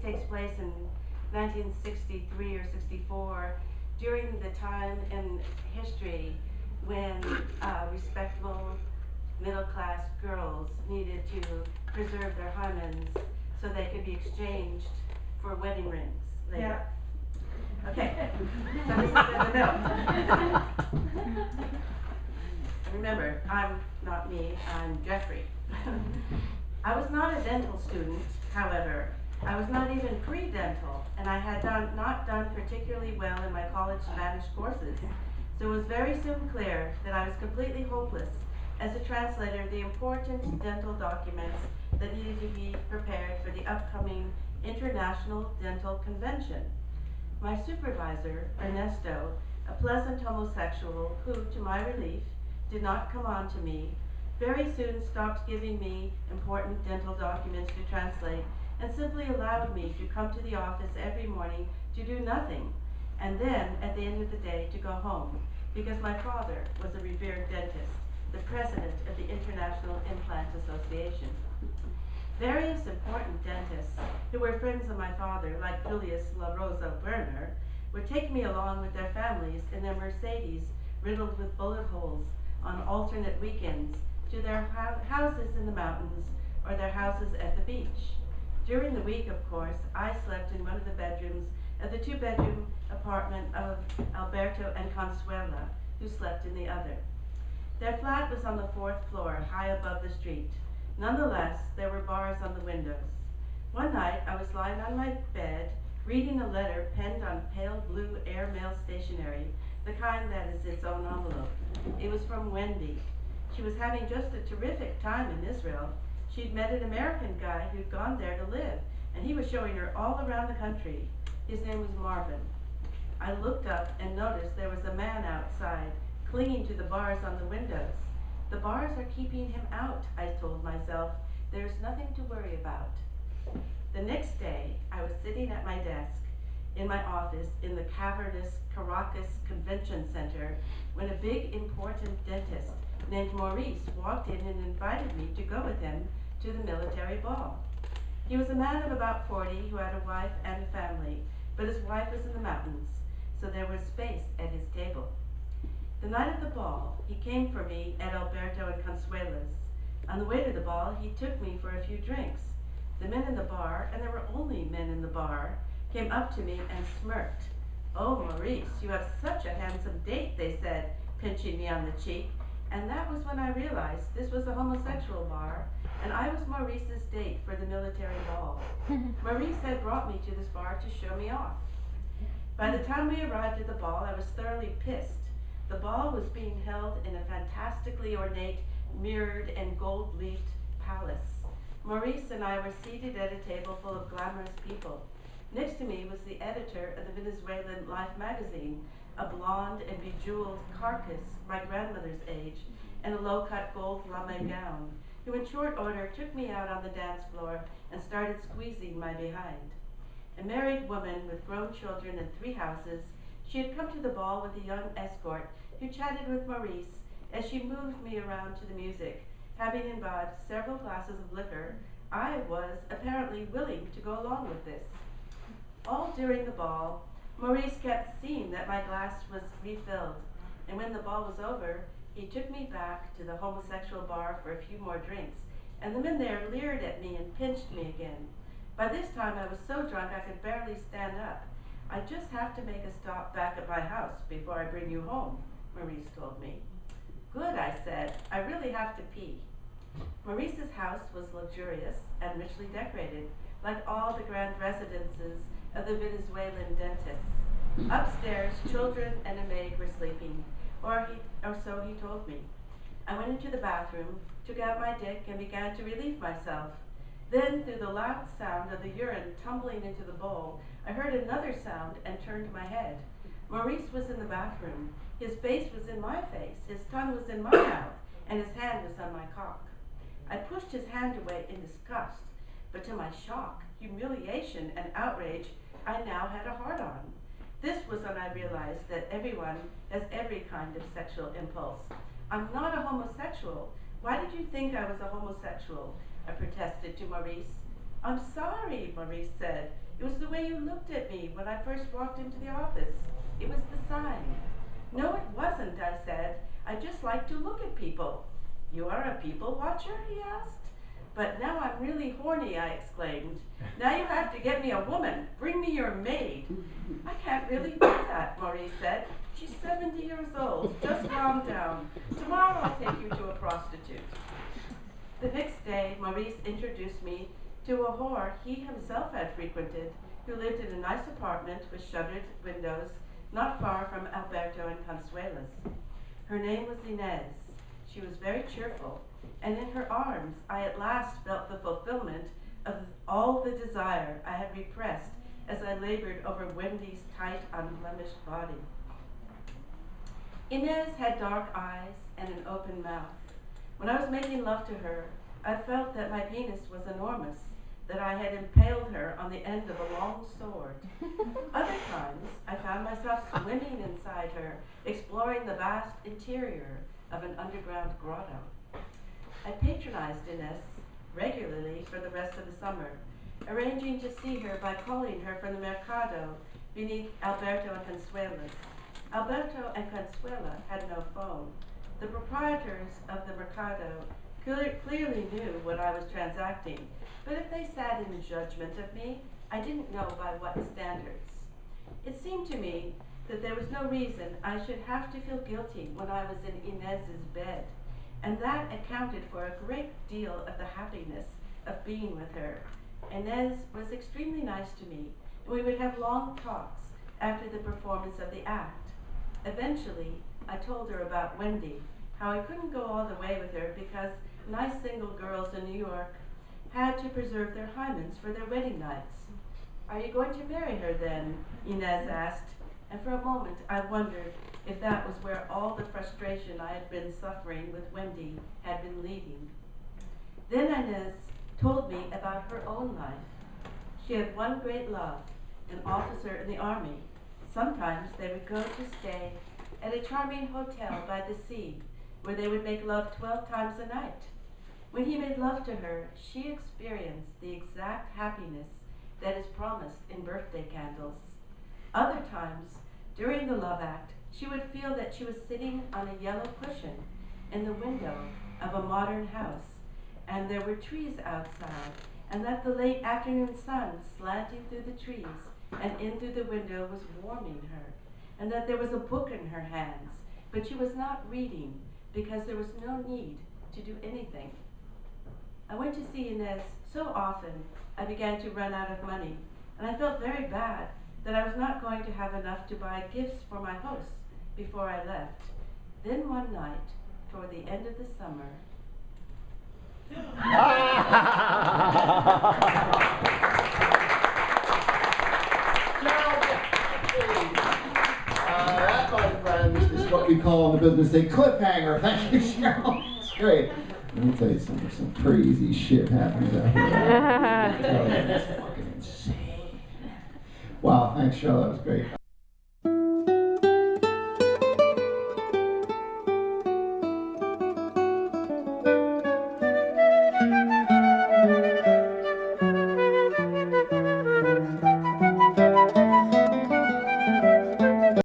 takes place in 1963 or 64, during the time in history when respectable middle-class girls needed to preserve their hymens so they could be exchanged for wedding rings later. Yeah. Okay, so this is in the middle. Remember, I'm not me, I'm Jeffrey. I was not a dental student, however. I was not even pre-dental, and I had not done particularly well in my college Spanish courses. So it was very soon clear that I was completely hopeless as a translator of the important dental documents that needed to be prepared for the upcoming International Dental Convention. My supervisor, Ernesto, a pleasant homosexual who, to my relief, did not come on to me, very soon stopped giving me important dental documents to translate and simply allowed me to come to the office every morning to do nothing, and then, at the end of the day, to go home, because my father was a revered dentist, the president of the International Implant Association. Various important dentists, who were friends of my father, like Julius La Rosa Werner, would take me along with their families in their Mercedes riddled with bullet holes on alternate weekends to their houses in the mountains or their houses at the beach. During the week, of course, I slept in one of the bedrooms of the two-bedroom apartment of Alberto and Consuela, who slept in the other. Their flat was on the 4th floor, high above the street. Nonetheless, there were bars on the windows. One night, I was lying on my bed, reading a letter penned on pale blue airmail stationery, the kind that is its own envelope. It was from Wendy. She was having just a terrific time in Israel. She'd met an American guy who'd gone there to live, and he was showing her all around the country. His name was Marvin. I looked up and noticed there was a man outside, clinging to the bars on the windows. The bars are keeping him out, I told myself. There's nothing to worry about. The next day, I was sitting at my desk in my office in the cavernous Caracas Convention Center when a big, important dentist named Maurice walked in and invited me to go with him to the military ball. He was a man of about 40 who had a wife and a family, but his wife was in the mountains, so there was space at his table. The night of the ball, he came for me at Alberto and Consuela's. On the way to the ball, he took me for a few drinks. The men in the bar, and there were only men in the bar, came up to me and smirked. "Oh, Maurice, you have such a handsome date," they said, pinching me on the cheek. And that was when I realized this was a homosexual bar, and I was Maurice's date for the military ball. Maurice had brought me to this bar to show me off. By the time we arrived at the ball, I was thoroughly pissed. The ball was being held in a fantastically ornate, mirrored and gold-leafed palace. Maurice and I were seated at a table full of glamorous people. Next to me was the editor of the Venezuelan Life magazine, a blonde and bejeweled carcass, my grandmother's age, and a low-cut gold lame gown, who in short order took me out on the dance floor and started squeezing my behind. A married woman with grown children and 3 houses, she had come to the ball with a young escort who chatted with Maurice as she moved me around to the music. Having imbibed several glasses of liquor, I was apparently willing to go along with this. All during the ball, Maurice kept seeing that my glass was refilled, and when the ball was over, he took me back to the homosexual bar for a few more drinks, and the men there leered at me and pinched me again. By this time, I was so drunk I could barely stand up. "I just have to make a stop back at my house before I bring you home," Maurice told me. "Good," I said. "I really have to pee." Maurice's house was luxurious and richly decorated, like all the grand residences of the Venezuelan dentists. Upstairs, children and a maid were sleeping, or so he told me. I went into the bathroom, took out my dick, and began to relieve myself. Then, through the loud sound of the urine tumbling into the bowl, I heard another sound and turned my head. Maurice was in the bathroom. His face was in my face, his tongue was in my mouth, and his hand was on my cock. I pushed his hand away in disgust, but to my shock, humiliation, and outrage, I now had a hard-on. This was when I realized that everyone has every kind of sexual impulse. "I'm not a homosexual. Why did you think I was a homosexual?" I protested to Maurice. "I'm sorry," Maurice said. It was the way you looked at me when I first walked into the office. It was the sign. No, it wasn't, I said. I just like to look at people. You are a people watcher, he asked. But now I'm really horny, I exclaimed. Now you have to get me a woman. Bring me your maid. I can't really do that, Maurice said. She's 70 years old. Just calm down. Tomorrow I'll take you to a prostitute. The next day, Maurice introduced me to a whore he himself had frequented, who lived in a nice apartment with shuttered windows not far from Alberto and Consuela's. Her name was Inez. She was very cheerful, and in her arms I at last felt the fulfillment of all the desire I had repressed as I labored over Wendy's tight, unblemished body. Inez had dark eyes and an open mouth. When I was making love to her, I felt that my penis was enormous, that I had impaled her on the end of a long sword. Other times, I found myself swimming inside her, exploring the vast interior of an underground grotto. I patronized Inez regularly for the rest of the summer, arranging to see her by calling her from the Mercado beneath Alberto and Consuela's. Alberto and Consuela had no phone. The proprietors of the Mercado clearly knew what I was transacting, but if they sat in judgment of me, I didn't know by what standards. It seemed to me that there was no reason I should have to feel guilty when I was in Inez's bed, and that accounted for a great deal of the happiness of being with her. Inez was extremely nice to me, and we would have long talks after the performance of the act. Eventually, I told her about Wendy, how I couldn't go all the way with her because nice single girls in New York had to preserve their hymens for their wedding nights. Are you going to marry her then? Inez asked, and for a moment I wondered if that was where all the frustration I had been suffering with Wendy had been leading. Then Inez told me about her own life. She had one great love, an officer in the army. Sometimes they would go to stay at a charming hotel by the sea, where they would make love 12 times a night. When he made love to her, she experienced the exact happiness that is promised in birthday candles. Other times, during the love act, she would feel that she was sitting on a yellow cushion in the window of a modern house, and there were trees outside, and that the late afternoon sun slanting through the trees and in through the window was warming her, and that there was a book in her hands, but she was not reading because there was no need to do anything. I went to see Inez so often I began to run out of money, and I felt very bad that I was not going to have enough to buy gifts for my hosts before I left. Then one night, toward the end of the summer, that, my friends, is what we call in the business a cliffhanger. Thank you, Cheryl. It's great. Let me tell you something. Some crazy shit happens out here. It's fucking insane. Wow, thanks, Cheryl. That was great.